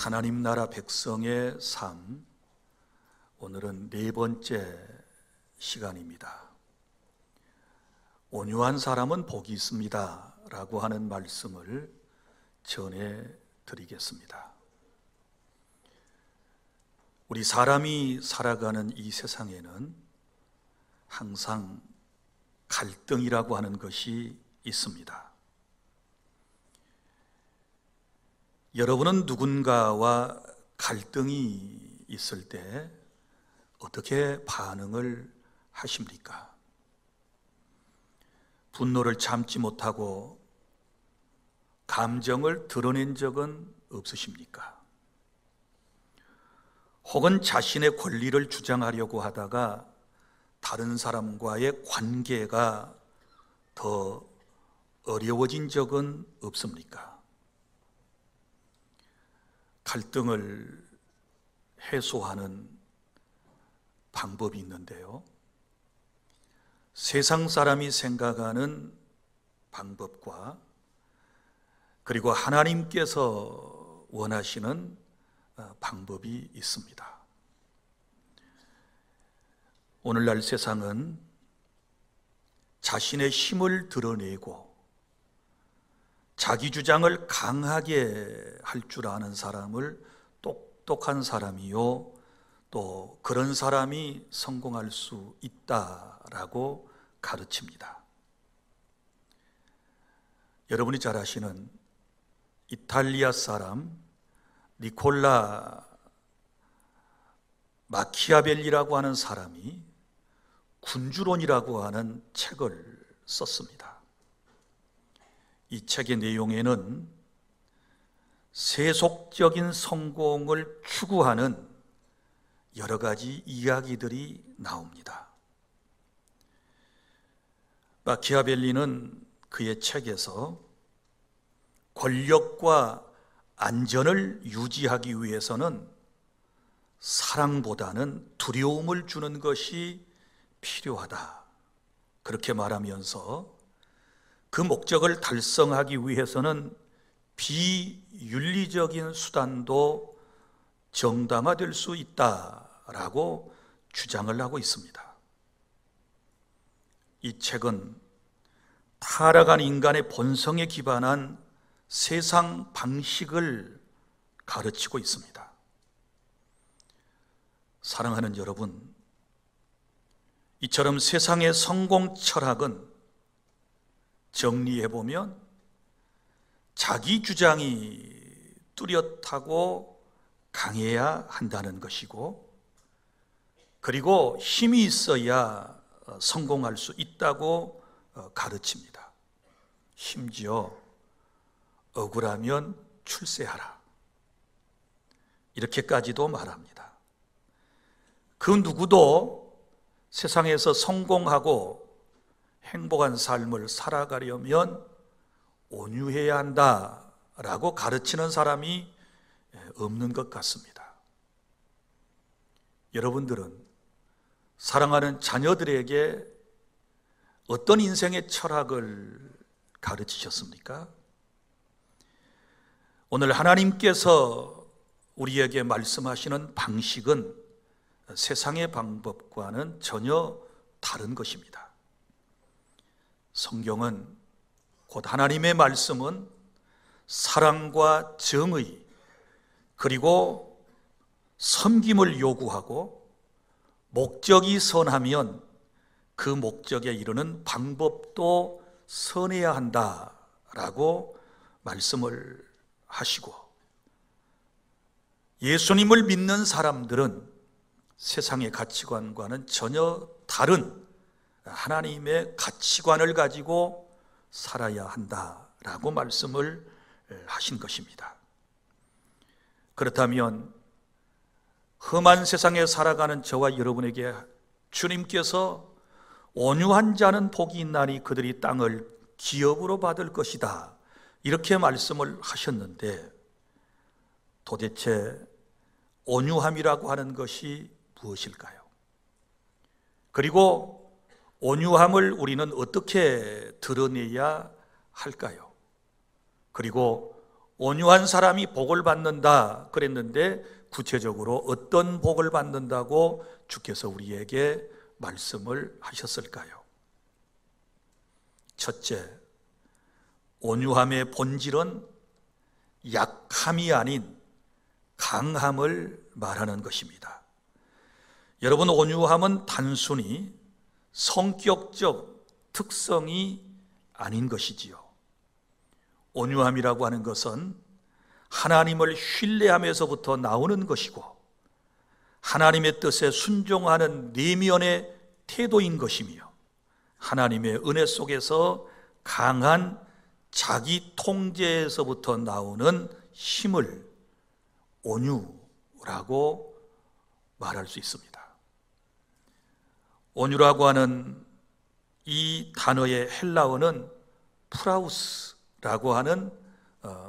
하나님 나라 백성의 삶, 오늘은 네 번째 시간입니다. 온유한 사람은 복이 있습니다 라고 하는 말씀을 전해 드리겠습니다. 우리 사람이 살아가는 이 세상에는 항상 갈등이라고 하는 것이 있습니다. 여러분은 누군가와 갈등이 있을 때 어떻게 반응을 하십니까? 분노를 참지 못하고 감정을 드러낸 적은 없으십니까? 혹은 자신의 권리를 주장하려고 하다가 다른 사람과의 관계가 더 어려워진 적은 없습니까? 갈등을 해소하는 방법이 있는데요, 세상 사람이 생각하는 방법과 그리고 하나님께서 원하시는 방법이 있습니다. 오늘날 세상은 자신의 힘을 드러내고 자기 주장을 강하게 할 줄 아는 사람을 똑똑한 사람이요, 또 그런 사람이 성공할 수 있다라고 가르칩니다. 여러분이 잘 아시는 이탈리아 사람 니콜라 마키아벨리라고 하는 사람이 군주론이라고 하는 책을 썼습니다. 이 책의 내용에는 세속적인 성공을 추구하는 여러 가지 이야기들이 나옵니다. 마키아벨리는 그의 책에서 권력과 안전을 유지하기 위해서는 사랑보다는 두려움을 주는 것이 필요하다, 그렇게 말하면서 그 목적을 달성하기 위해서는 비윤리적인 수단도 정당화될 수 있다라고 주장을 하고 있습니다. 이 책은 타락한 인간의 본성에 기반한 세상 방식을 가르치고 있습니다. 사랑하는 여러분, 이처럼 세상의 성공 철학은 정리해보면 자기 주장이 뚜렷하고 강해야 한다는 것이고, 그리고 힘이 있어야 성공할 수 있다고 가르칩니다. 심지어 억울하면 출세하라, 이렇게까지도 말합니다. 그 누구도 세상에서 성공하고 행복한 삶을 살아가려면 온유해야 한다라고 가르치는 사람이 없는 것 같습니다. 여러분들은 사랑하는 자녀들에게 어떤 인생의 철학을 가르치셨습니까? 오늘 하나님께서 우리에게 말씀하시는 방식은 세상의 방법과는 전혀 다른 것입니다. 성경은, 곧 하나님의 말씀은 사랑과 정의 그리고 섬김을 요구하고, 목적이 선하면 그 목적에 이르는 방법도 선해야 한다라고 말씀을 하시고, 예수님을 믿는 사람들은 세상의 가치관과는 전혀 다른 하나님의 가치관을 가지고 살아야 한다라고 말씀을 하신 것입니다. 그렇다면 험한 세상에 살아가는 저와 여러분에게 주님께서 온유한 자는 복이 있나니 그들이 땅을 기업으로 받을 것이다, 이렇게 말씀을 하셨는데, 도대체 온유함이라고 하는 것이 무엇일까요? 그리고 온유함을 우리는 어떻게 드러내야 할까요? 그리고 온유한 사람이 복을 받는다 그랬는데 구체적으로 어떤 복을 받는다고 주께서 우리에게 말씀을 하셨을까요? 첫째, 온유함의 본질은 약함이 아닌 강함을 말하는 것입니다. 여러분, 온유함은 단순히 성격적 특성이 아닌 것이지요. 온유함이라고 하는 것은 하나님을 신뢰하면서부터 나오는 것이고 하나님의 뜻에 순종하는 내면의 태도인 것이며 하나님의 은혜 속에서 강한 자기 통제에서부터 나오는 힘을 온유라고 말할 수 있습니다. 온유라고 하는 이 단어의 헬라어는 프라우스라고 하는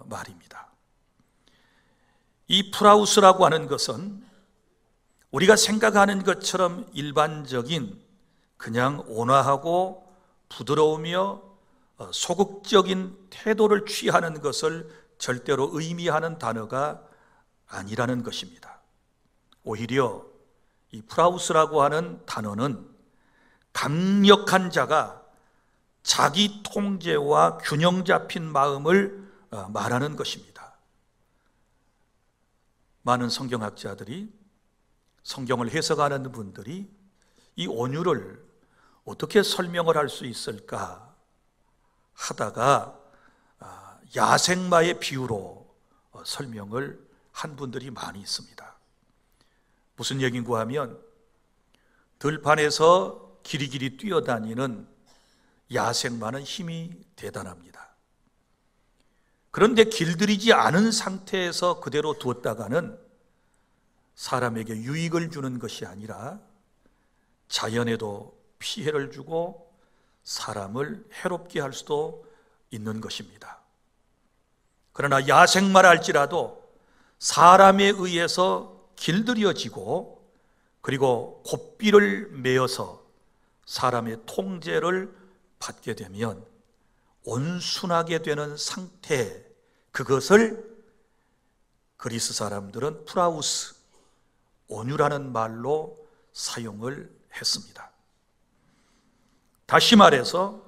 말입니다. 이 프라우스라고 하는 것은 우리가 생각하는 것처럼 일반적인 그냥 온화하고 부드러우며 소극적인 태도를 취하는 것을 절대로 의미하는 단어가 아니라는 것입니다. 오히려 이 프라우스라고 하는 단어는 강력한 자가 자기 통제와 균형 잡힌 마음을 말하는 것입니다. 많은 성경학자들이, 성경을 해석하는 분들이 이 온유를 어떻게 설명을 할 수 있을까 하다가 야생마의 비유로 설명을 한 분들이 많이 있습니다. 무슨 얘기인가 하면 들판에서 길이길이 뛰어다니는 야생마는 힘이 대단합니다. 그런데 길들이지 않은 상태에서 그대로 두었다가는 사람에게 유익을 주는 것이 아니라 자연에도 피해를 주고 사람을 해롭게 할 수도 있는 것입니다. 그러나 야생마라 할지라도 사람에 의해서 길들여지고 그리고 고삐를 메어서 사람의 통제를 받게 되면 온순하게 되는 상태, 그것을 그리스 사람들은 프라우스, 온유라는 말로 사용을 했습니다. 다시 말해서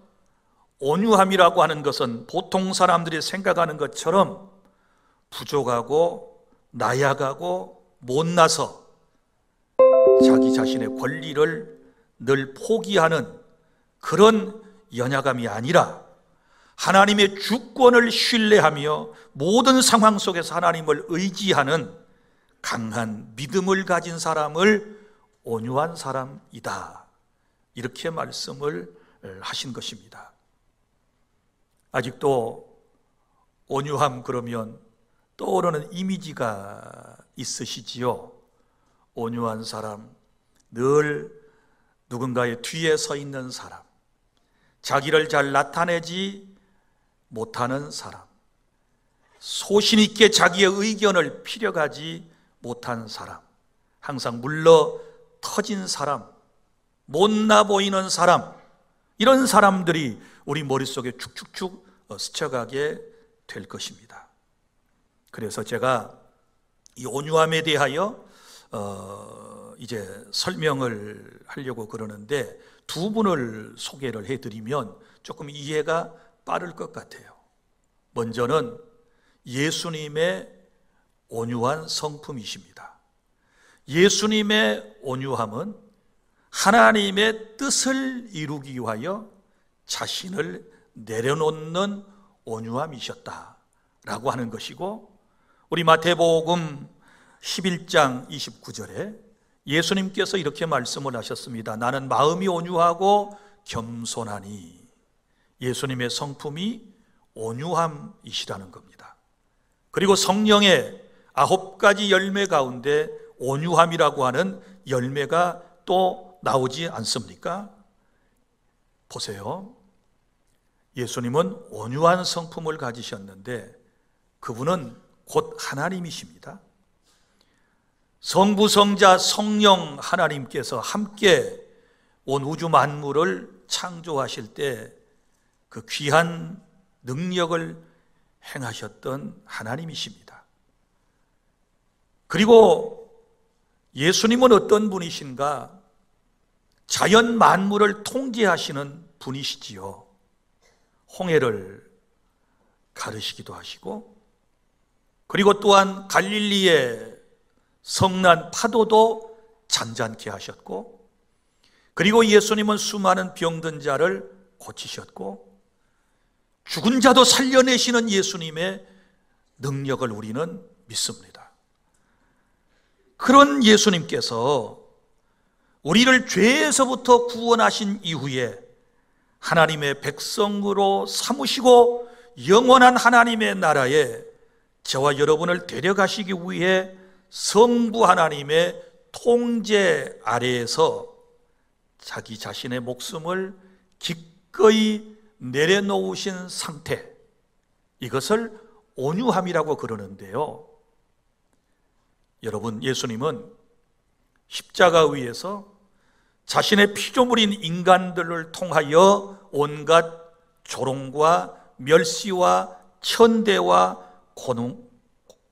온유함이라고 하는 것은 보통 사람들이 생각하는 것처럼 부족하고 나약하고 못나서 자기 자신의 권리를 늘 포기하는 그런 연약함이 아니라 하나님의 주권을 신뢰하며 모든 상황 속에서 하나님을 의지하는 강한 믿음을 가진 사람을 온유한 사람이다, 이렇게 말씀을 하신 것입니다. 아직도 온유함 그러면 떠오르는 이미지가 있으시지요? 온유한 사람, 늘 누군가의 뒤에 서 있는 사람, 자기를 잘 나타내지 못하는 사람, 소신 있게 자기의 의견을 피력하지 못한 사람, 항상 물러 터진 사람, 못나 보이는 사람, 이런 사람들이 우리 머릿속에 축축축 스쳐가게 될 것입니다. 그래서 제가 이 온유함에 대하여 이제 설명을 하려고 그러는데 두 분을 소개를 해드리면 조금 이해가 빠를 것 같아요. 먼저는 예수님의 온유한 성품이십니다. 예수님의 온유함은 하나님의 뜻을 이루기 위하여 자신을 내려놓는 온유함이셨다라고 하는 것이고, 우리 마태복음 11장 29절에 예수님께서 이렇게 말씀을 하셨습니다. 나는 마음이 온유하고 겸손하니. 예수님의 성품이 온유함이시라는 겁니다. 그리고 성령의 9가지 열매 가운데 온유함이라고 하는 열매가 또 나오지 않습니까? 보세요. 예수님은 온유한 성품을 가지셨는데 그분은 곧 하나님이십니다. 성부, 성자, 성령 하나님께서 함께 온 우주 만물을 창조하실 때 그 귀한 능력을 행하셨던 하나님이십니다. 그리고 예수님은 어떤 분이신가? 자연 만물을 통제하시는 분이시지요. 홍해를 가르시기도 하시고, 그리고 또한 갈릴리의 성난 파도도 잔잔케 하셨고, 그리고 예수님은 수많은 병든 자를 고치셨고, 죽은 자도 살려내시는 예수님의 능력을 우리는 믿습니다. 그런 예수님께서 우리를 죄에서부터 구원하신 이후에 하나님의 백성으로 삼으시고 영원한 하나님의 나라에 저와 여러분을 데려가시기 위해 성부 하나님의 통제 아래에서 자기 자신의 목숨을 기꺼이 내려놓으신 상태, 이것을 온유함이라고 그러는데요. 여러분, 예수님은 십자가 위에서 자신의 피조물인 인간들을 통하여 온갖 조롱과 멸시와 천대와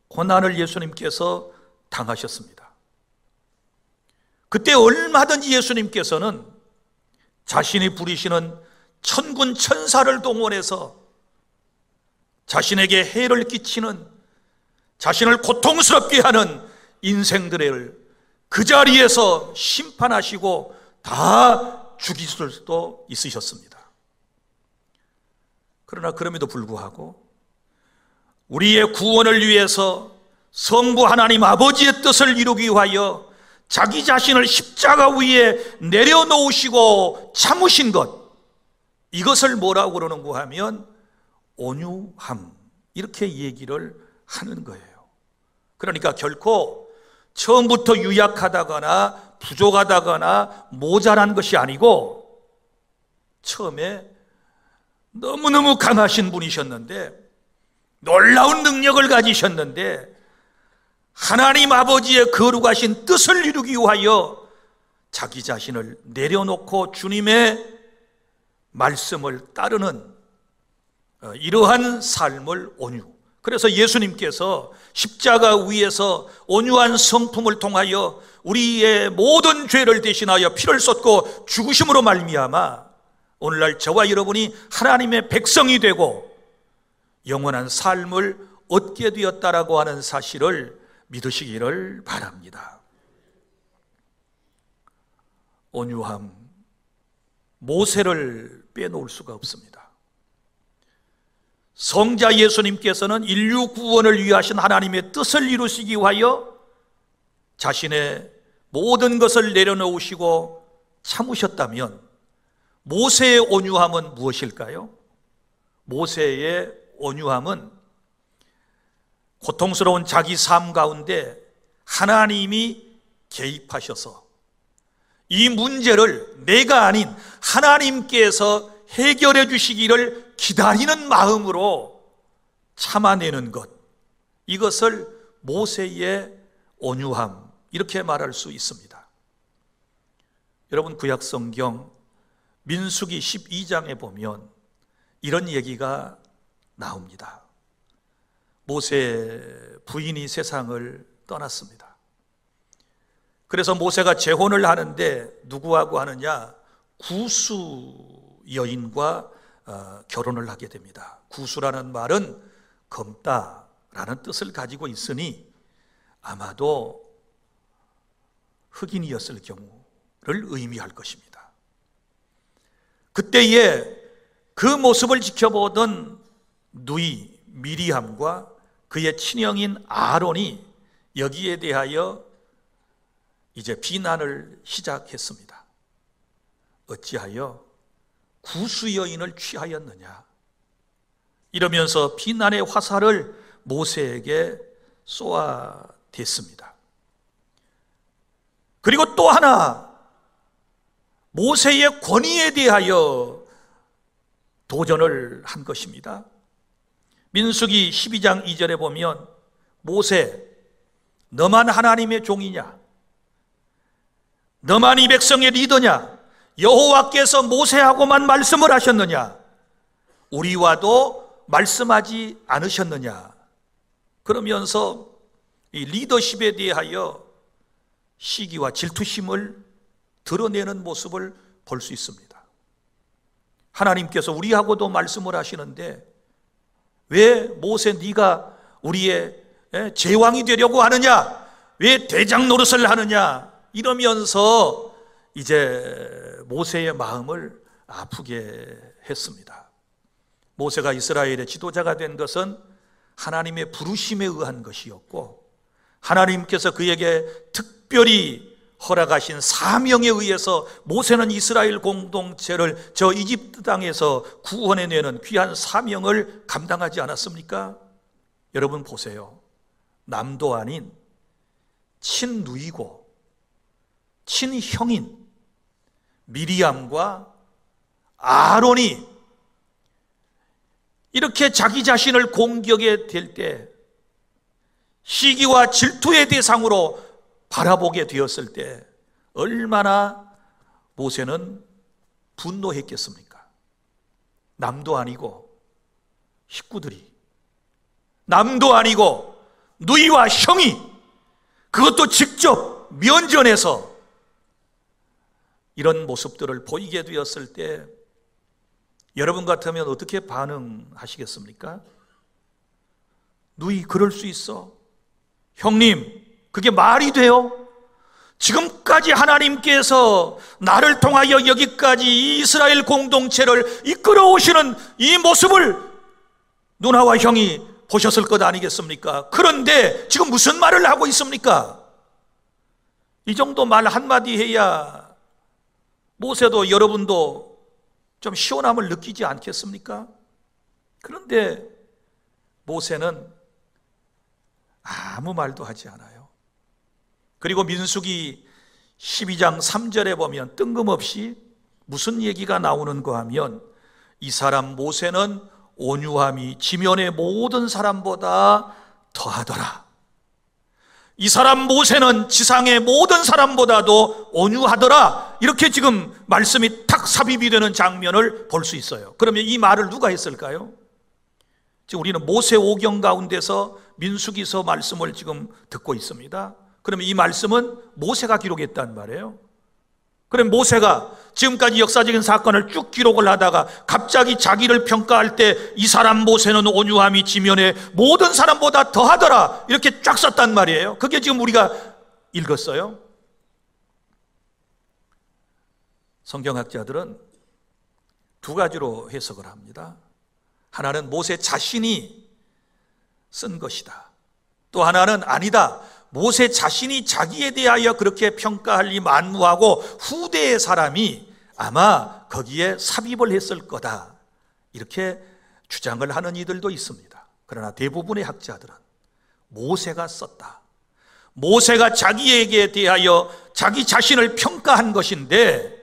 고난을 예수님께서 당하셨습니다. 그때 얼마든지 예수님께서는 자신이 부리시는 천군 천사를 동원해서 자신에게 해를 끼치는, 자신을 고통스럽게 하는 인생들을 그 자리에서 심판하시고 다 죽이실 수도 있으셨습니다. 그러나 그럼에도 불구하고 우리의 구원을 위해서 성부 하나님 아버지의 뜻을 이루기 위하여 자기 자신을 십자가 위에 내려놓으시고 참으신 것, 이것을 뭐라고 그러는가 하면 온유함, 이렇게 얘기를 하는 거예요. 그러니까 결코 처음부터 유약하다거나 부족하다거나 모자란 것이 아니고, 처음에 너무너무 강하신 분이셨는데, 놀라운 능력을 가지셨는데, 하나님 아버지의 거룩하신 뜻을 이루기 위하여 자기 자신을 내려놓고 주님의 말씀을 따르는 이러한 삶을 온유. 그래서 예수님께서 십자가 위에서 온유한 성품을 통하여 우리의 모든 죄를 대신하여 피를 쏟고 죽으심으로 말미암아 오늘날 저와 여러분이 하나님의 백성이 되고 영원한 삶을 얻게 되었다라고 하는 사실을 믿으시기를 바랍니다. 온유함, 모세를 빼놓을 수가 없습니다. 성자 예수님께서는 인류 구원을 위하신 하나님의 뜻을 이루시기 위하여 자신의 모든 것을 내려놓으시고 참으셨다면, 모세의 온유함은 무엇일까요? 모세의 온유함은 고통스러운 자기 삶 가운데 하나님이 개입하셔서 이 문제를 내가 아닌 하나님께서 해결해 주시기를 기다리는 마음으로 참아내는 것, 이것을 모세의 온유함, 이렇게 말할 수 있습니다. 여러분, 구약 성경 민수기 12장에 보면 이런 얘기가 나옵니다. 모세 부인이 세상을 떠났습니다. 그래서 모세가 재혼을 하는데 누구하고 하느냐? 구수 여인과 결혼을 하게 됩니다. 구수라는 말은 검다라는 뜻을 가지고 있으니 아마도 흑인이었을 경우를 의미할 것입니다. 그때에 그 모습을 지켜보던 누이 미리암과 그의 친형인 아론이 여기에 대하여 이제 비난을 시작했습니다. 어찌하여 구수 여인을 취하였느냐, 이러면서 비난의 화살을 모세에게 쏘아댔습니다. 그리고 또 하나, 모세의 권위에 대하여 도전을 한 것입니다. 민수기 12장 2절에 보면, 모세, 너만 하나님의 종이냐? 너만 이 백성의 리더냐? 여호와께서 모세하고만 말씀을 하셨느냐? 우리와도 말씀하지 않으셨느냐? 그러면서 이 리더십에 대하여 시기와 질투심을 드러내는 모습을 볼 수 있습니다. 하나님께서 우리하고도 말씀을 하시는데 왜 모세 네가 우리의 제왕이 되려고 하느냐? 왜 대장 노릇을 하느냐? 이러면서 이제 모세의 마음을 아프게 했습니다. 모세가 이스라엘의 지도자가 된 것은 하나님의 부르심에 의한 것이었고, 하나님께서 그에게 특별히 허락하신 사명에 의해서 모세는 이스라엘 공동체를 저 이집트 땅에서 구원해내는 귀한 사명을 감당하지 않았습니까? 여러분 보세요. 남도 아닌 친누이고 친형인 미리암과 아론이 이렇게 자기 자신을 공격에 될 때, 시기와 질투의 대상으로 바라보게 되었을 때 얼마나 모세는 분노했겠습니까? 남도 아니고 식구들이, 남도 아니고 누이와 형이, 그것도 직접 면전에서 이런 모습들을 보이게 되었을 때 여러분 같으면 어떻게 반응하시겠습니까? 누이, 그럴 수 있어? 형님, 그게 말이 돼요? 지금까지 하나님께서 나를 통하여 여기까지 이스라엘 공동체를 이끌어 오시는 이 모습을 누나와 형이 보셨을 것 아니겠습니까? 그런데 지금 무슨 말을 하고 있습니까? 이 정도 말 한마디 해야 모세도 여러분도 좀 시원함을 느끼지 않겠습니까? 그런데 모세는 아무 말도 하지 않아요. 그리고 민수기 12장 3절에 보면 뜬금없이 무슨 얘기가 나오는가 하면, 이 사람 모세는 온유함이 지면의 모든 사람보다 더하더라. 이 사람 모세는 지상의 모든 사람보다도 온유하더라. 이렇게 지금 말씀이 탁 삽입이 되는 장면을 볼 수 있어요. 그러면 이 말을 누가 했을까요? 지금 우리는 모세오경 가운데서 민수기서 말씀을 지금 듣고 있습니다. 그러면 이 말씀은 모세가 기록했단 말이에요. 그럼 모세가 지금까지 역사적인 사건을 쭉 기록을 하다가 갑자기 자기를 평가할 때 이 사람 모세는 온유함이 지면에 모든 사람보다 더하더라, 이렇게 쫙 썼단 말이에요. 그게 지금 우리가 읽었어요. 성경학자들은 두 가지로 해석을 합니다. 하나는 모세 자신이 쓴 것이다. 또 하나는 아니다, 모세 자신이 자기에 대하여 그렇게 평가할 리 만무하고 후대의 사람이 아마 거기에 삽입을 했을 거다, 이렇게 주장을 하는 이들도 있습니다. 그러나 대부분의 학자들은 모세가 썼다, 모세가 자기에게 대하여 자기 자신을 평가한 것인데,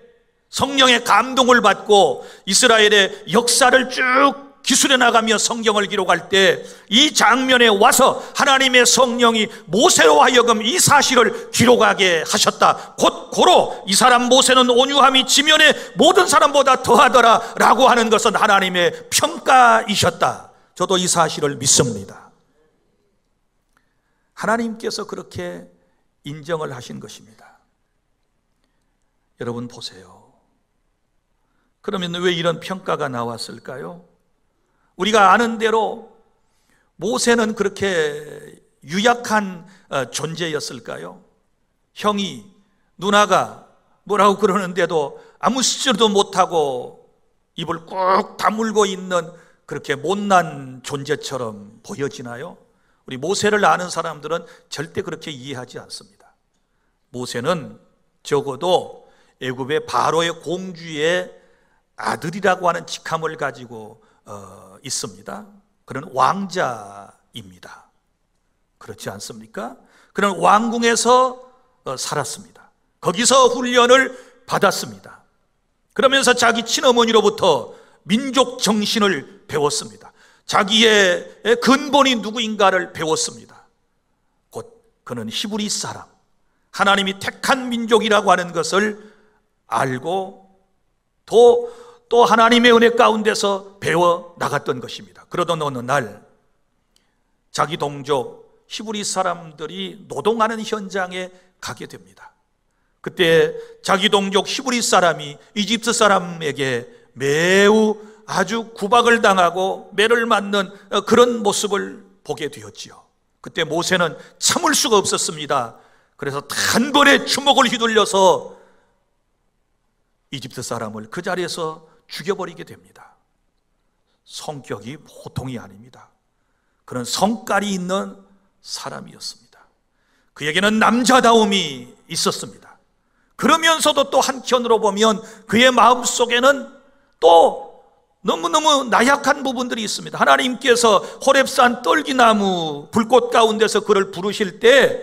성령의 감동을 받고 이스라엘의 역사를 쭉 기술해 나가며 성경을 기록할 때 이 장면에 와서 하나님의 성령이 모세로 하여금 이 사실을 기록하게 하셨다. 곧 고로 이 사람 모세는 온유함이 지면에 모든 사람보다 더하더라 라고 하는 것은 하나님의 평가이셨다. 저도 이 사실을 믿습니다. 하나님께서 그렇게 인정을 하신 것입니다. 여러분 보세요. 그러면 왜 이런 평가가 나왔을까요? 우리가 아는 대로 모세는 그렇게 유약한 존재였을까요? 형이, 누나가 뭐라고 그러는데도 아무 쓰지도 못하고 입을 꾹 다물고 있는 그렇게 못난 존재처럼 보여지나요? 우리 모세를 아는 사람들은 절대 그렇게 이해하지 않습니다. 모세는 적어도 애굽의 바로의 공주의 아들이라고 하는 직함을 가지고 있습니다. 그런 왕자입니다. 그렇지 않습니까? 그런 왕궁에서 살았습니다. 거기서 훈련을 받았습니다. 그러면서 자기 친어머니로부터 민족 정신을 배웠습니다. 자기의 근본이 누구인가를 배웠습니다. 곧 그는 히브리 사람, 하나님이 택한 민족이라고 하는 것을 알고 또 또 하나님의 은혜 가운데서 배워 나갔던 것입니다. 그러던 어느 날 자기 동족 히브리 사람들이 노동하는 현장에 가게 됩니다. 그때 자기 동족 히브리 사람이 이집트 사람에게 매우 아주 구박을 당하고 매를 맞는 그런 모습을 보게 되었지요. 그때 모세는 참을 수가 없었습니다. 그래서 단번에 주먹을 휘둘려서 이집트 사람을 그 자리에서 죽여버리게 됩니다. 성격이 보통이 아닙니다. 그런 성깔이 있는 사람이었습니다. 그에게는 남자다움이 있었습니다. 그러면서도 또 한편으로 보면 그의 마음속에는 또 너무너무 나약한 부분들이 있습니다. 하나님께서 호렙산 떨기나무 불꽃 가운데서 그를 부르실 때,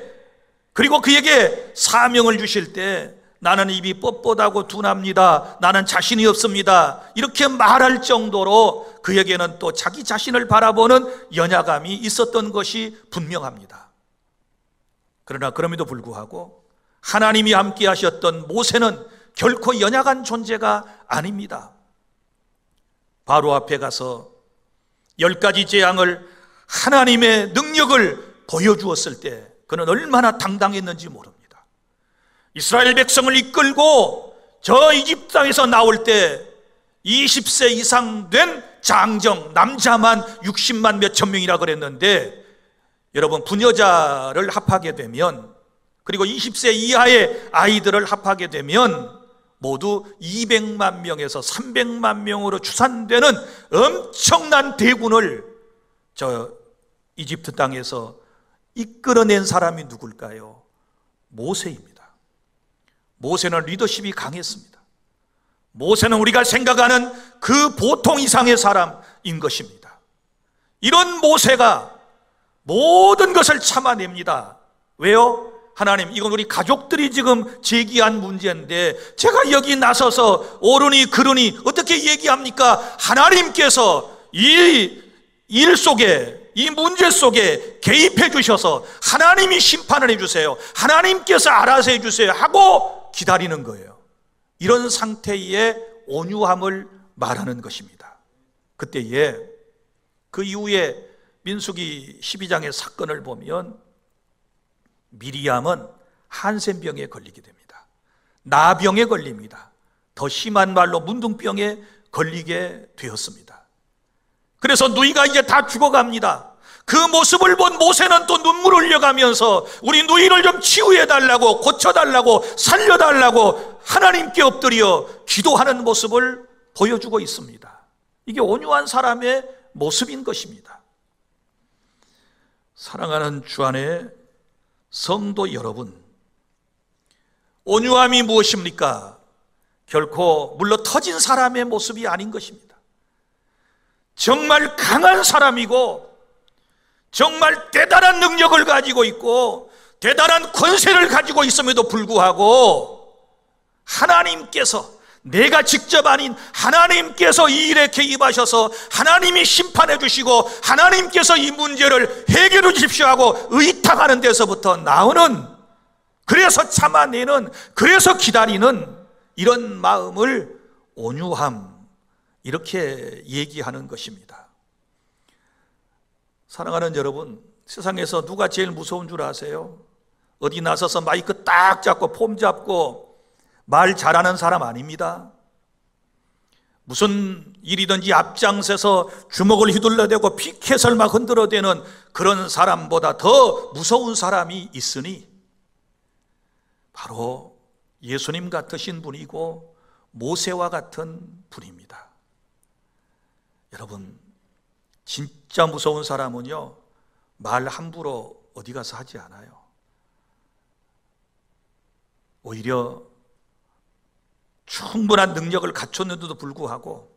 그리고 그에게 사명을 주실 때 나는 입이 뻣뻣하고 둔합니다, 나는 자신이 없습니다, 이렇게 말할 정도로 그에게는 또 자기 자신을 바라보는 연약함이 있었던 것이 분명합니다. 그러나 그럼에도 불구하고 하나님이 함께 하셨던 모세는 결코 연약한 존재가 아닙니다. 바로 앞에 가서 10가지 재앙을 하나님의 능력을 보여주었을 때 그는 얼마나 당당했는지 모릅니다. 이스라엘 백성을 이끌고 저 이집트 땅에서 나올 때 20세 이상 된 장정 남자만 60만 몇천 명이라 그랬는데, 여러분 부녀자를 합하게 되면, 그리고 20세 이하의 아이들을 합하게 되면 모두 200만 명에서 300만 명으로 추산되는 엄청난 대군을 저 이집트 땅에서 이끌어낸 사람이 누굴까요? 모세입니다. 모세는 리더십이 강했습니다. 모세는 우리가 생각하는 그 보통 이상의 사람인 것입니다. 이런 모세가 모든 것을 참아냅니다. 왜요? 하나님, 이건 우리 가족들이 지금 제기한 문제인데 제가 여기 나서서 옳으니 그르니 어떻게 얘기합니까? 하나님께서 이 일 속에, 이 문제 속에 개입해 주셔서 하나님이 심판을 해주세요, 하나님께서 알아서 해주세요 하고 기다리는 거예요. 이런 상태의 온유함을 말하는 것입니다. 그때에 그 이후에 민수기 12장의 사건을 보면 미리암은 한센병에 걸리게 됩니다. 나병에 걸립니다. 더 심한 말로 문둥병에 걸리게 되었습니다. 그래서 누이가 이제 다 죽어갑니다. 그 모습을 본 모세는 또 눈물 흘려가면서 우리 누이를 좀 치유해달라고, 고쳐달라고, 살려달라고 하나님께 엎드려 기도하는 모습을 보여주고 있습니다. 이게 온유한 사람의 모습인 것입니다. 사랑하는 주 안에 성도 여러분, 온유함이 무엇입니까? 결코 물러 터진 사람의 모습이 아닌 것입니다. 정말 강한 사람이고 정말 대단한 능력을 가지고 있고 대단한 권세를 가지고 있음에도 불구하고 하나님께서, 내가 직접 아닌 하나님께서 이 일에 개입하셔서 하나님이 심판해 주시고 하나님께서 이 문제를 해결해 주십시오 하고 의탁하는 데서부터 나오는, 그래서 참아내는, 그래서 기다리는 이런 마음을 온유함, 이렇게 얘기하는 것입니다. 사랑하는 여러분, 세상에서 누가 제일 무서운 줄 아세요? 어디 나서서 마이크 딱 잡고 폼 잡고 말 잘하는 사람 아닙니다. 무슨 일이든지 앞장서서 주먹을 휘둘러대고 피켓을 막 흔들어대는 그런 사람보다 더 무서운 사람이 있으니 바로 예수님 같으신 분이고 모세와 같은 분입니다. 여러분, 진짜 무서운 사람은요, 말 함부로 어디 가서 하지 않아요. 오히려 충분한 능력을 갖췄는데도 불구하고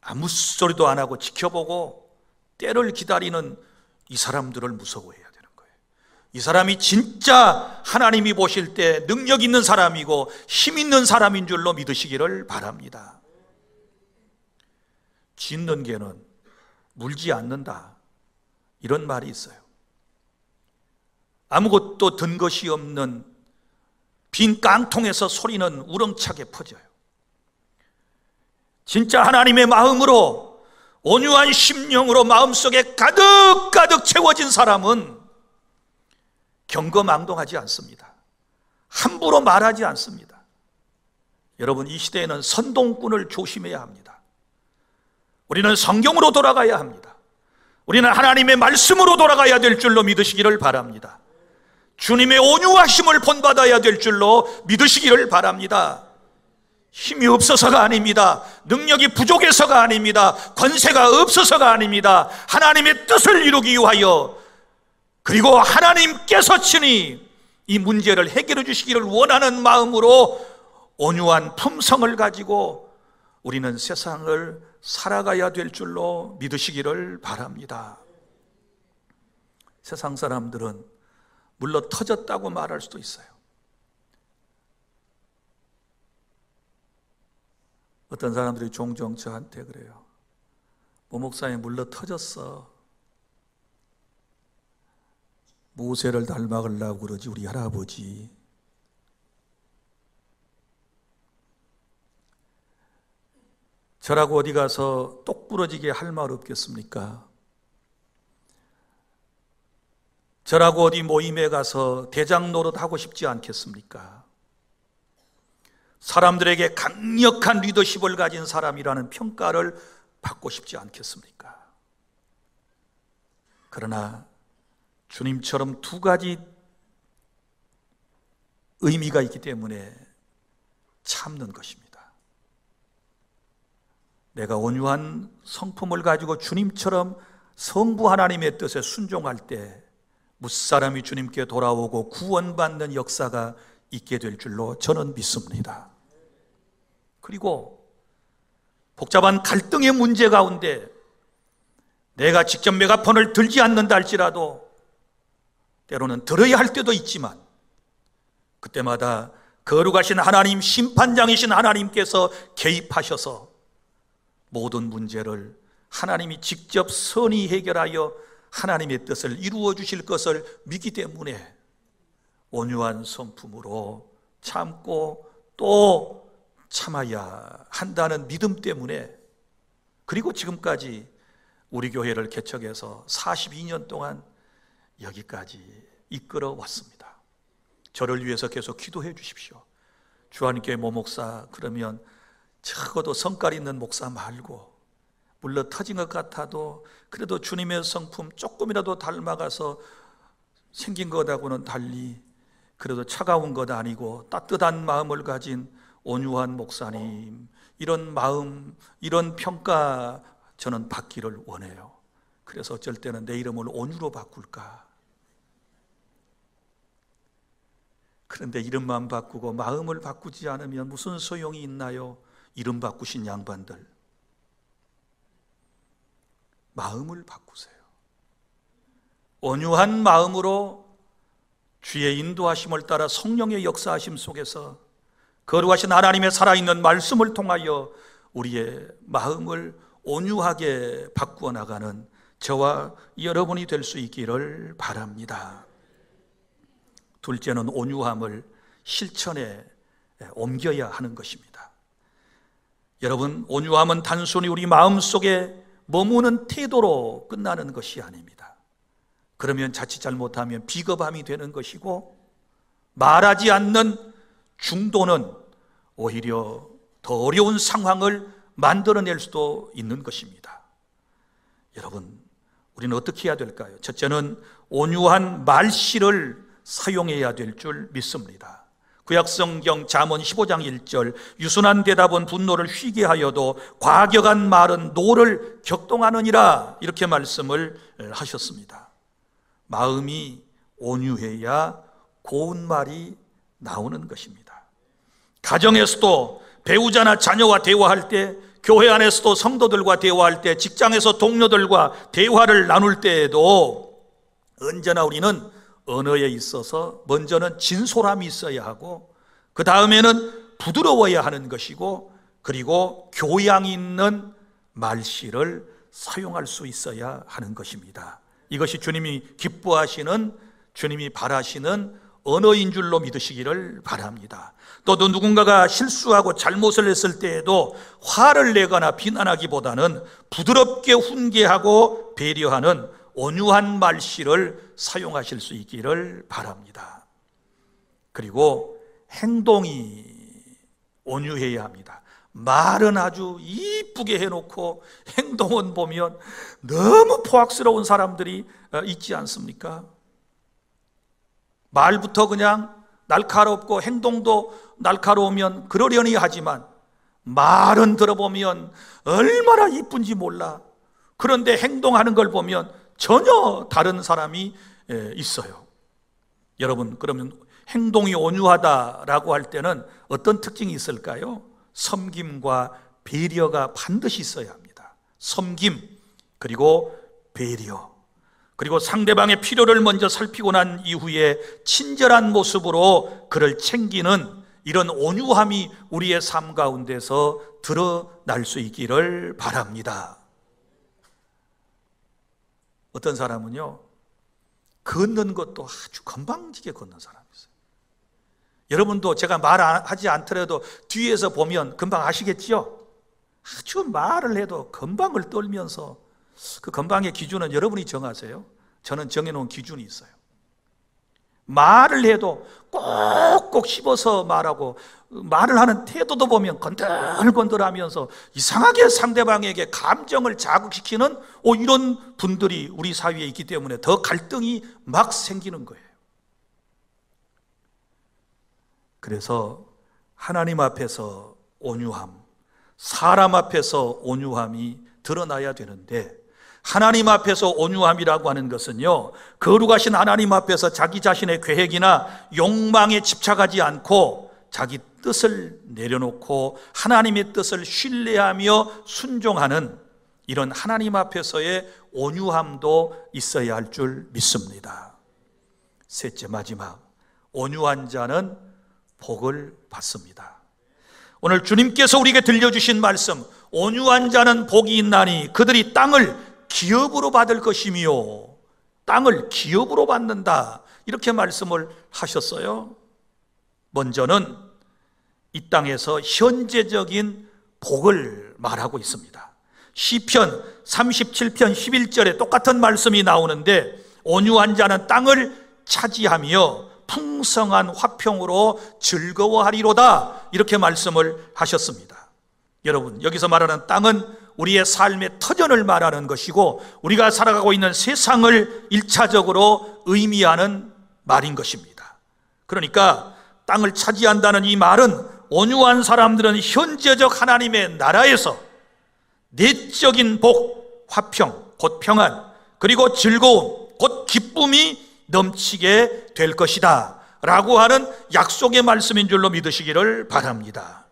아무 소리도 안 하고 지켜보고 때를 기다리는 이 사람들을 무서워해야 되는 거예요. 이 사람이 진짜 하나님이 보실 때 능력 있는 사람이고 힘 있는 사람인 줄로 믿으시기를 바랍니다. 짖는 개는 물지 않는다, 이런 말이 있어요. 아무것도 든 것이 없는 빈 깡통에서 소리는 우렁차게 퍼져요. 진짜 하나님의 마음으로 온유한 심령으로 마음속에 가득가득 채워진 사람은 경거망동하지 않습니다. 함부로 말하지 않습니다. 여러분, 이 시대에는 선동꾼을 조심해야 합니다. 우리는 성경으로 돌아가야 합니다. 우리는 하나님의 말씀으로 돌아가야 될 줄로 믿으시기를 바랍니다. 주님의 온유하심을 본받아야 될 줄로 믿으시기를 바랍니다. 힘이 없어서가 아닙니다. 능력이 부족해서가 아닙니다. 권세가 없어서가 아닙니다. 하나님의 뜻을 이루기 위하여, 그리고 하나님께서 친히 이 문제를 해결해 주시기를 원하는 마음으로 온유한 품성을 가지고 우리는 세상을 살아가야 될 줄로 믿으시기를 바랍니다. 세상 사람들은 물러 터졌다고 말할 수도 있어요. 어떤 사람들이 종종 저한테 그래요. 모 목사님 물러 터졌어. 모세를 닮아가려고 그러지 우리 할아버지. 저라고 어디 가서 똑 부러지게 할 말 없겠습니까? 저라고 어디 모임에 가서 대장 노릇 하고 싶지 않겠습니까? 사람들에게 강력한 리더십을 가진 사람이라는 평가를 받고 싶지 않겠습니까? 그러나 주님처럼 두 가지 의미가 있기 때문에 참는 것입니다. 내가 온유한 성품을 가지고 주님처럼 성부 하나님의 뜻에 순종할 때 무사람이 주님께 돌아오고 구원받는 역사가 있게 될 줄로 저는 믿습니다. 그리고 복잡한 갈등의 문제 가운데 내가 직접 메가폰을 들지 않는다 할지라도 때로는 들어야 할 때도 있지만 그때마다 거룩하신 하나님, 심판장이신 하나님께서 개입하셔서 모든 문제를 하나님이 직접 선히 해결하여 하나님의 뜻을 이루어 주실 것을 믿기 때문에 온유한 성품으로 참고 또 참아야 한다는 믿음 때문에, 그리고 지금까지 우리 교회를 개척해서 42년 동안 여기까지 이끌어 왔습니다. 저를 위해서 계속 기도해 주십시오. 주한교회 모 목사, 그러면 적어도 성깔 있는 목사 말고 물러 터진 것 같아도 그래도 주님의 성품 조금이라도 닮아가서 생긴 것하고는 달리 그래도 차가운 것 아니고 따뜻한 마음을 가진 온유한 목사님, 이런 마음, 이런 평가 저는 받기를 원해요. 그래서 어쩔 때는 내 이름을 온유로 바꿀까. 그런데 이름만 바꾸고 마음을 바꾸지 않으면 무슨 소용이 있나요? 이름 바꾸신 양반들, 마음을 바꾸세요. 온유한 마음으로 주의 인도하심을 따라 성령의 역사하심 속에서 거룩하신 하나님의 살아있는 말씀을 통하여 우리의 마음을 온유하게 바꾸어 나가는 저와 여러분이 될 수 있기를 바랍니다. 둘째는 온유함을 실천에 옮겨야 하는 것입니다. 여러분, 온유함은 단순히 우리 마음속에 머무는 태도로 끝나는 것이 아닙니다. 그러면 자칫 잘못하면 비겁함이 되는 것이고, 말하지 않는 중도는 오히려 더 어려운 상황을 만들어낼 수도 있는 것입니다. 여러분, 우리는 어떻게 해야 될까요? 첫째는 온유한 말씨를 사용해야 될 줄 믿습니다. 구약성경 잠언 15장 1절, 유순한 대답은 분노를 쉬게 하여도 과격한 말은 노를 격동하느니라, 이렇게 말씀을 하셨습니다. 마음이 온유해야 고운 말이 나오는 것입니다. 가정에서도 배우자나 자녀와 대화할 때, 교회 안에서도 성도들과 대화할 때, 직장에서 동료들과 대화를 나눌 때에도 언제나 우리는 언어에 있어서 먼저는 진솔함이 있어야 하고, 그 다음에는 부드러워야 하는 것이고, 그리고 교양 있는 말씨를 사용할 수 있어야 하는 것입니다. 이것이 주님이 기뻐하시는, 주님이 바라시는 언어인 줄로 믿으시기를 바랍니다. 또 누군가가 실수하고 잘못을 했을 때에도 화를 내거나 비난하기보다는 부드럽게 훈계하고 배려하는 온유한 말씨를 사용하실 수 있기를 바랍니다. 그리고 행동이 온유해야 합니다. 말은 아주 이쁘게 해놓고 행동은 보면 너무 포악스러운 사람들이 있지 않습니까? 말부터 그냥 날카롭고 행동도 날카로우면 그러려니 하지만 말은 들어보면 얼마나 이쁜지 몰라. 그런데 행동하는 걸 보면 전혀 다른 사람이 있어요. 여러분, 그러면 행동이 온유하다라고 할 때는 어떤 특징이 있을까요? 섬김과 배려가 반드시 있어야 합니다. 섬김, 그리고 배려, 그리고 상대방의 필요를 먼저 살피고 난 이후에 친절한 모습으로 그를 챙기는 이런 온유함이 우리의 삶 가운데서 드러날 수 있기를 바랍니다. 어떤 사람은요, 걷는 것도 아주 건방지게 걷는 사람이 있어요. 여러분도 제가 말하지 않더라도 뒤에서 보면 금방 아시겠죠? 아주 말을 해도 건방을 떨면서, 그 건방의 기준은 여러분이 정하세요. 저는 정해놓은 기준이 있어요. 말을 해도 꼭꼭 씹어서 말하고, 말을 하는 태도도 보면 건들건들하면서 이상하게 상대방에게 감정을 자극시키는 이런 분들이 우리 사회에 있기 때문에 더 갈등이 막 생기는 거예요. 그래서 하나님 앞에서 온유함, 사람 앞에서 온유함이 드러나야 되는데, 하나님 앞에서 온유함이라고 하는 것은요, 거룩하신 하나님 앞에서 자기 자신의 계획이나 욕망에 집착하지 않고 자기 뜻을 내려놓고 하나님의 뜻을 신뢰하며 순종하는 이런 하나님 앞에서의 온유함도 있어야 할 줄 믿습니다. 셋째, 마지막, 온유한 자는 복을 받습니다. 오늘 주님께서 우리에게 들려주신 말씀, 온유한 자는 복이 있나니 그들이 땅을 기업으로 받을 것이며, 땅을 기업으로 받는다, 이렇게 말씀을 하셨어요. 먼저는 이 땅에서 현재적인 복을 말하고 있습니다. 시편 37편 11절에 똑같은 말씀이 나오는데, 온유한 자는 땅을 차지하며 풍성한 화평으로 즐거워하리로다, 이렇게 말씀을 하셨습니다. 여러분, 여기서 말하는 땅은 우리의 삶의 터전을 말하는 것이고, 우리가 살아가고 있는 세상을 1차적으로 의미하는 말인 것입니다. 그러니까 땅을 차지한다는 이 말은 온유한 사람들은 현재적 하나님의 나라에서 내적인 복, 화평, 곧 평안, 그리고 즐거움, 곧 기쁨이 넘치게 될 것이다 라고 하는 약속의 말씀인 줄로 믿으시기를 바랍니다.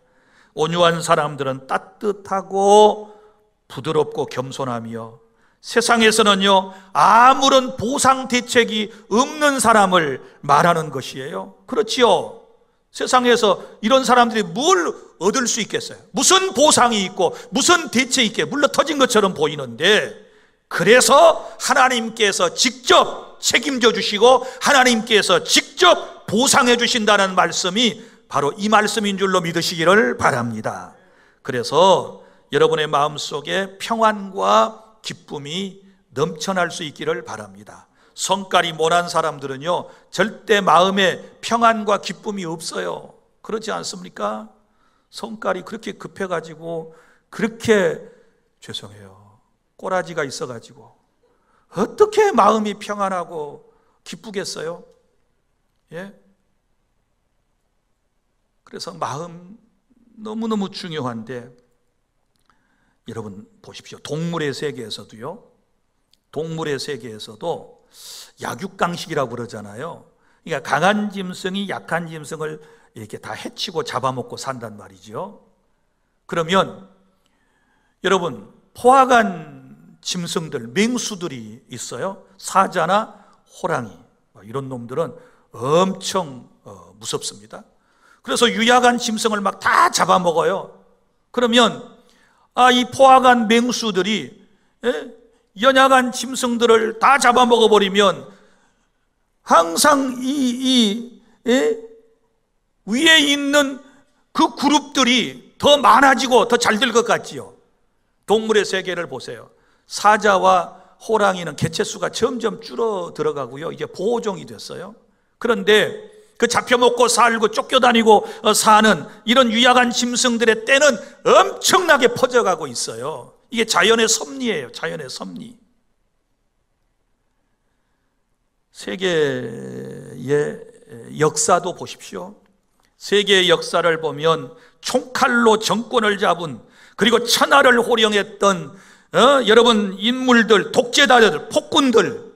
온유한 사람들은 따뜻하고 부드럽고 겸손하며, 세상에서는요, 아무런 보상 대책이 없는 사람을 말하는 것이에요. 그렇지요. 세상에서 이런 사람들이 뭘 얻을 수 있겠어요? 무슨 보상이 있고 무슨 대책이 있게 물러 터진 것처럼 보이는데, 그래서 하나님께서 직접 책임져 주시고 하나님께서 직접 보상해 주신다는 말씀이 바로 이 말씀인 줄로 믿으시기를 바랍니다. 그래서 여러분의 마음속에 평안과 기쁨이 넘쳐날 수 있기를 바랍니다. 성깔이 모난 사람들은요, 절대 마음에 평안과 기쁨이 없어요. 그렇지 않습니까? 성깔이 그렇게 급해가지고, 그렇게, 죄송해요, 꼬라지가 있어가지고 어떻게 마음이 평안하고 기쁘겠어요? 예? 그래서 마음 너무너무 중요한데, 여러분 보십시오. 동물의 세계에서도요, 동물의 세계에서도 약육강식이라고 그러잖아요. 그러니까 강한 짐승이 약한 짐승을 이렇게 다 해치고 잡아먹고 산단 말이죠. 그러면 여러분, 포악한 짐승들, 맹수들이 있어요. 사자나 호랑이, 이런 놈들은 엄청 무섭습니다. 그래서 유약한 짐승을 막 다 잡아먹어요. 그러면 이 포악한 맹수들이 연약한 짐승들을 다 잡아먹어버리면 항상 이 위에 있는 그 그룹들이 더 많아지고 더 잘 될 것 같지요. 동물의 세계를 보세요. 사자와 호랑이는 개체수가 점점 줄어들어가고요, 이제 보호종이 됐어요. 그런데 그 잡혀먹고 살고 쫓겨다니고 사는 이런 유약한 짐승들의 때는 엄청나게 퍼져가고 있어요. 이게 자연의 섭리예요. 자연의 섭리. 세계의 역사도 보십시오. 세계의 역사를 보면 총칼로 정권을 잡은, 그리고 천하를 호령했던 여러분 인물들, 독재자들, 폭군들,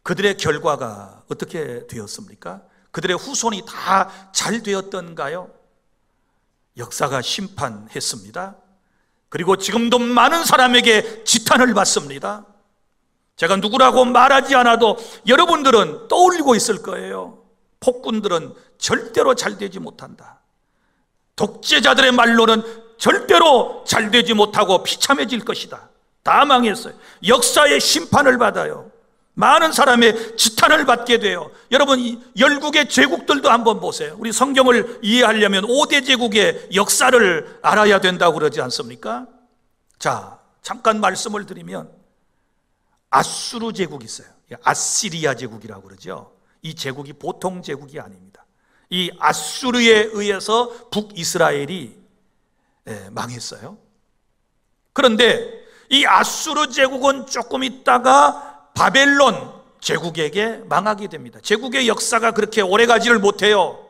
그들의 결과가 어떻게 되었습니까? 그들의 후손이 다 잘 되었던가요? 역사가 심판했습니다. 그리고 지금도 많은 사람에게 지탄을 받습니다. 제가 누구라고 말하지 않아도 여러분들은 떠올리고 있을 거예요. 폭군들은 절대로 잘 되지 못한다. 독재자들의 말로는 절대로 잘 되지 못하고 비참해질 것이다. 다 망했어요. 역사의 심판을 받아요. 많은 사람의 지탄을 받게 돼요. 여러분, 이 열국의 제국들도 한번 보세요. 우리 성경을 이해하려면 5대 제국의 역사를 알아야 된다고 그러지 않습니까? 자, 잠깐 말씀을 드리면 아수르 제국이 있어요. 아시리아 제국이라고 그러죠. 이 제국이 보통 제국이 아닙니다. 이 아수르에 의해서 북이스라엘이 망했어요. 그런데 이 아수르 제국은 조금 있다가 바벨론 제국에게 망하게 됩니다. 제국의 역사가 그렇게 오래가지를 못해요.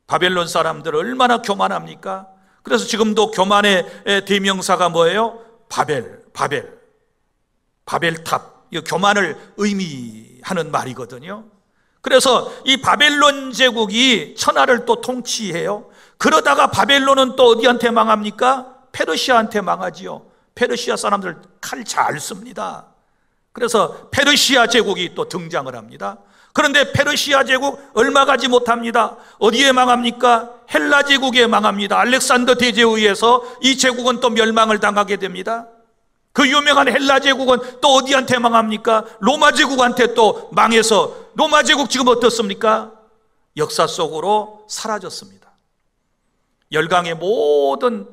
바벨론 사람들 얼마나 교만합니까? 그래서 지금도 교만의 대명사가 뭐예요? 바벨탑. 이 교만을 의미하는 말이거든요. 그래서 이 바벨론 제국이 천하를 또 통치해요. 그러다가 바벨론은 또 어디한테 망합니까? 페르시아한테 망하지요. 페르시아 사람들 칼 잘 씁니다. 그래서 페르시아 제국이 또 등장을 합니다. 그런데 페르시아 제국 얼마 가지 못합니다. 어디에 망합니까? 헬라 제국에 망합니다. 알렉산더 대제에 의해서 이 제국은 또 멸망을 당하게 됩니다. 그 유명한 헬라 제국은 또 어디한테 망합니까? 로마 제국한테 또 망해서 로마 제국 지금 어떻습니까? 역사 속으로 사라졌습니다. 열강의 모든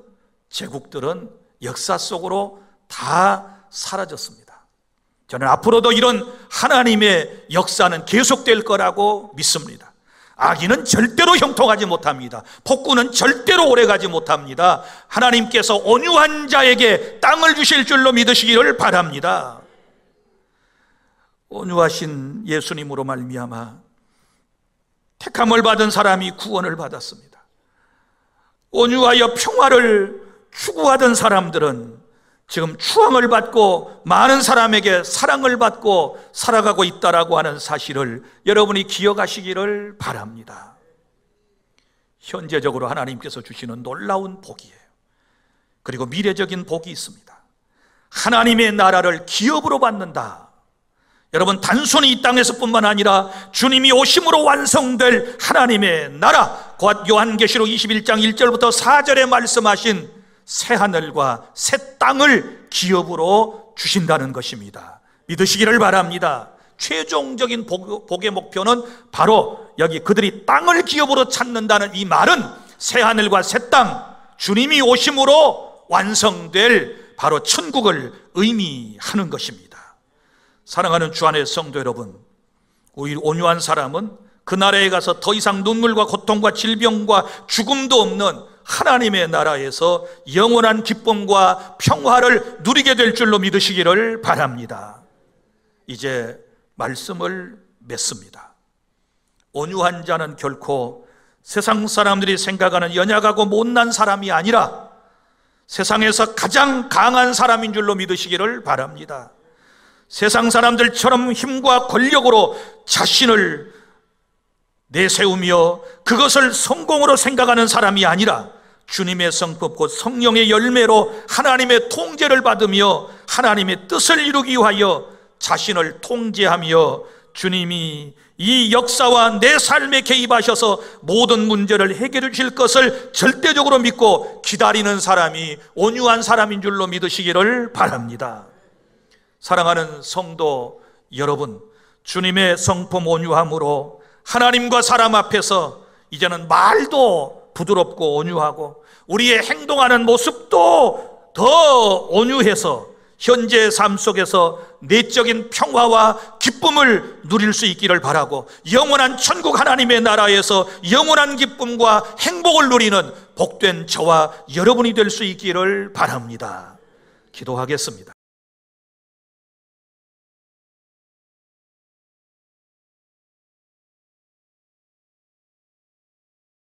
제국들은 역사 속으로 다 사라졌습니다. 저는 앞으로도 이런 하나님의 역사는 계속될 거라고 믿습니다. 악인은 절대로 형통하지 못합니다. 폭군은 절대로 오래가지 못합니다. 하나님께서 온유한 자에게 땅을 주실 줄로 믿으시기를 바랍니다. 온유하신 예수님으로 말미암아 택함을 받은 사람이 구원을 받았습니다. 온유하여 평화를 추구하던 사람들은 지금 추앙을 받고 많은 사람에게 사랑을 받고 살아가고 있다라고 하는 사실을 여러분이 기억하시기를 바랍니다. 현재적으로 하나님께서 주시는 놀라운 복이에요. 그리고 미래적인 복이 있습니다. 하나님의 나라를 기업으로 받는다. 여러분, 단순히 이 땅에서뿐만 아니라 주님이 오심으로 완성될 하나님의 나라, 곧 요한계시록 21장 1절부터 4절에 말씀하신 새 하늘과 새 땅을 기업으로 주신다는 것입니다. 믿으시기를 바랍니다. 최종적인 복의 목표는 바로 여기 그들이 땅을 기업으로 찾는다는 이 말은 새 하늘과 새 땅, 주님이 오심으로 완성될 바로 천국을 의미하는 것입니다. 사랑하는 주 안의 성도 여러분, 우리 온유한 사람은 그 나라에 가서 더 이상 눈물과 고통과 질병과 죽음도 없는 하나님의 나라에서 영원한 기쁨과 평화를 누리게 될 줄로 믿으시기를 바랍니다. 이제 말씀을 맺습니다. 온유한 자는 결코 세상 사람들이 생각하는 연약하고 못난 사람이 아니라 세상에서 가장 강한 사람인 줄로 믿으시기를 바랍니다. 세상 사람들처럼 힘과 권력으로 자신을 내세우며 그것을 성공으로 생각하는 사람이 아니라 주님의 성품 곧 성령의 열매로 하나님의 통제를 받으며 하나님의 뜻을 이루기 위하여 자신을 통제하며 주님이 이 역사와 내 삶에 개입하셔서 모든 문제를 해결해 주실 것을 절대적으로 믿고 기다리는 사람이 온유한 사람인 줄로 믿으시기를 바랍니다. 사랑하는 성도 여러분, 주님의 성품 온유함으로 하나님과 사람 앞에서 이제는 말도 부드럽고 온유하고 우리의 행동하는 모습도 더 온유해서 현재의 삶 속에서 내적인 평화와 기쁨을 누릴 수 있기를 바라고, 영원한 천국 하나님의 나라에서 영원한 기쁨과 행복을 누리는 복된 저와 여러분이 될 수 있기를 바랍니다. 기도하겠습니다.